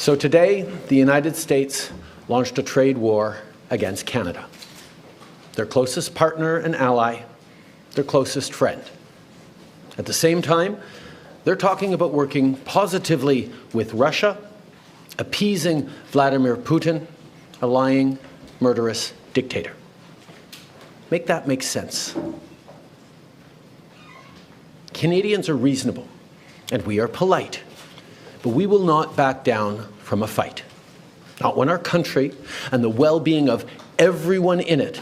So today, the United States launched a trade war against Canada, their closest partner and ally, their closest friend. At the same time, they're talking about working positively with Russia, appeasing Vladimir Putin, a lying, murderous dictator. Make that make sense. Canadians are reasonable, and we are polite, but we will not back down from a fight. Not when our country and the well-being of everyone in it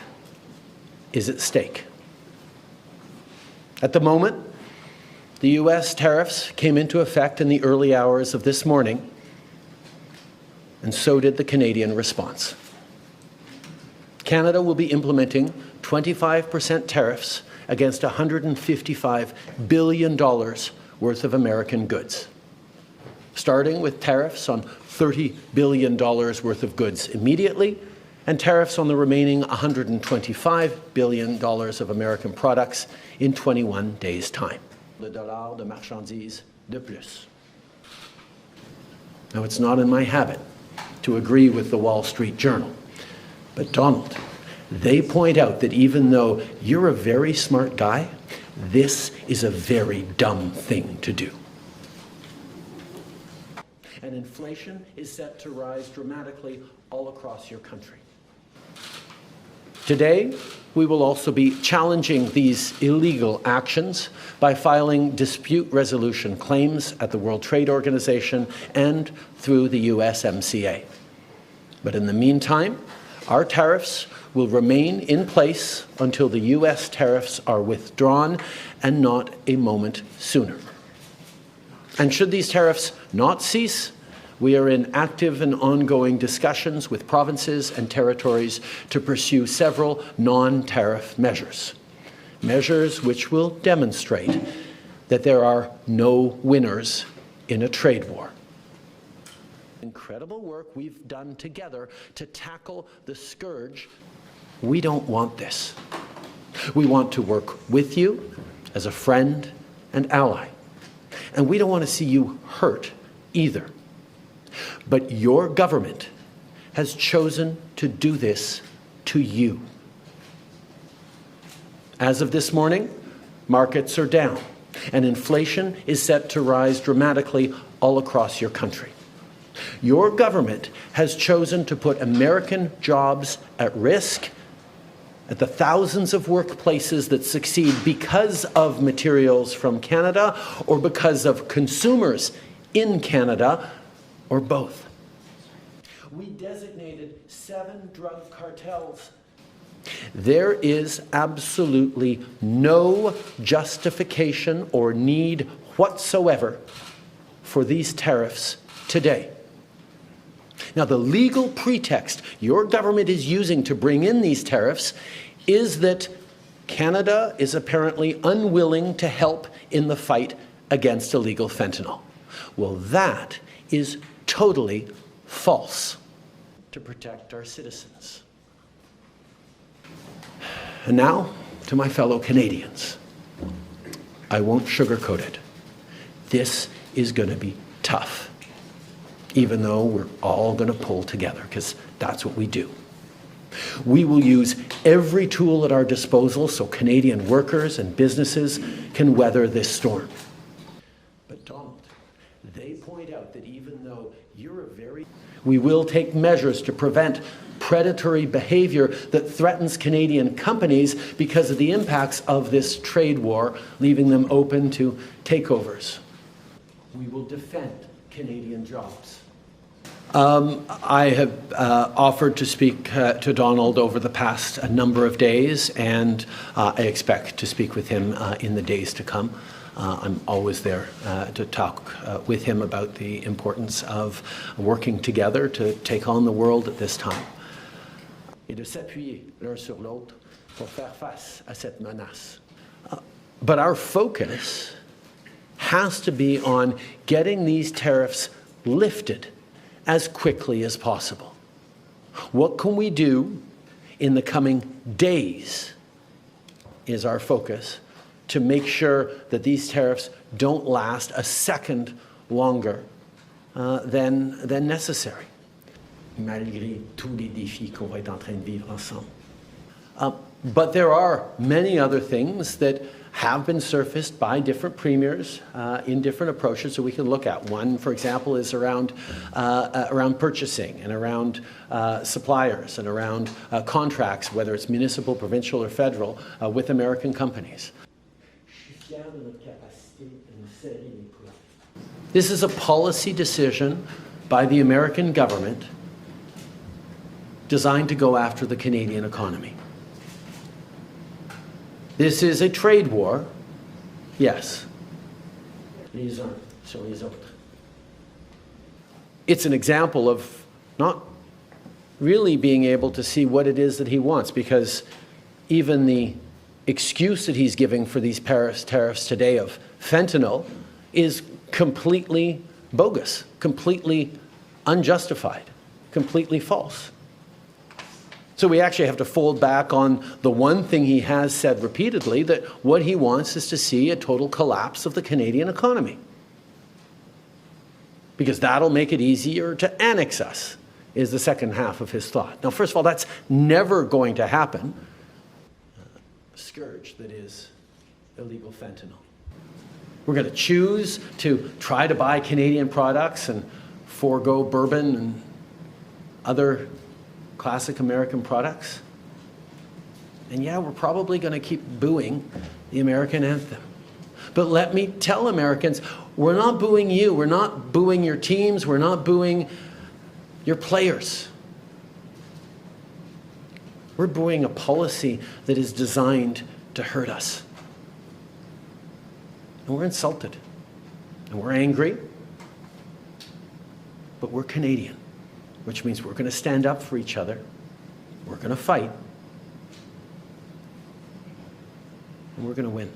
is at stake. At the moment, the U.S. tariffs came into effect in the early hours of this morning, and so did the Canadian response. Canada will be implementing 25% tariffs against $155 billion worth of American goods, starting with tariffs on $30 billion worth of goods immediately, and tariffs on the remaining $125 billion of American products in 21 days' time. Le dollar de marchandises de plus. Now, it's not in my habit to agree with the Wall Street Journal, but Donald, they point out that even though you're a very smart guy, this is a very dumb thing to do. And inflation is set to rise dramatically all across your country. Today, we will also be challenging these illegal actions by filing dispute resolution claims at the World Trade Organization and through the USMCA. But in the meantime, our tariffs will remain in place until the U.S. tariffs are withdrawn, and not a moment sooner. And should these tariffs not cease, we are in active and ongoing discussions with provinces and territories to pursue several non-tariff measures, measures which will demonstrate that there are no winners in a trade war. Incredible work we've done together to tackle the scourge. We don't want this. We want to work with you as a friend and ally. And we don't want to see you hurt either. But your government has chosen to do this to you. As of this morning, markets are down, and inflation is set to rise dramatically all across your country. Your government has chosen to put American jobs at risk, at the thousands of workplaces that succeed because of materials from Canada or because of consumers in Canada, or both. We designated 7 drug cartels. There is absolutely no justification or need whatsoever for these tariffs today. Now, the legal pretext your government is using to bring in these tariffs is that Canada is apparently unwilling to help in the fight against illegal fentanyl. Well, that is totally false. To protect our citizens. And now, to my fellow Canadians, I won't sugarcoat it. This is going to be tough, even though we're all going to pull together, because that's what we do. We will use every tool at our disposal so Canadian workers and businesses can weather this storm. But Donald, they point out that even though you're a very... We will take measures to prevent predatory behavior that threatens Canadian companies because of the impacts of this trade war, leaving them open to takeovers. We will defend Canadian jobs. I have offered to speak to Donald over the past number of days, and I expect to speak with him in the days to come. I'm always there to talk with him about the importance of working together to take on the world at this time. Et de s'appuyer l'un sur l'autre pour faire face à cette menace. But our focus has to be on getting these tariffs lifted as quickly as possible. What can we do in the coming days is our focus to make sure that these tariffs don't last a second longer than necessary, malgré tous les défis qu'on va être en train de vivre ensemble. But there are many other things that have been surfaced by different premiers in different approaches that we can look at. One, for example, is around purchasing and around suppliers and around contracts, whether it's municipal, provincial, or federal, with American companies. This is a policy decision by the American government designed to go after the Canadian economy. This is a trade war, yes. Les uns sur les autres. It's an example of not really being able to see what it is that he wants, because even the excuse that he's giving for these tariffs today of fentanyl is completely bogus, completely unjustified, completely false. So we actually have to fold back on the one thing he has said repeatedly, that what he wants is to see a total collapse of the Canadian economy. Because that'll make it easier to annex us, is the second half of his thought. Now, first of all, that's never going to happen. A scourge that is illegal fentanyl. We're going to choose to try to buy Canadian products and forego bourbon and other classic American products. And yeah, we're probably going to keep booing the American anthem. But let me tell Americans, we're not booing you. We're not booing your teams. We're not booing your players. We're booing a policy that is designed to hurt us. And we're insulted. And we're angry. But we're Canadian, which means we're going to stand up for each other. We're going to fight. And we're going to win.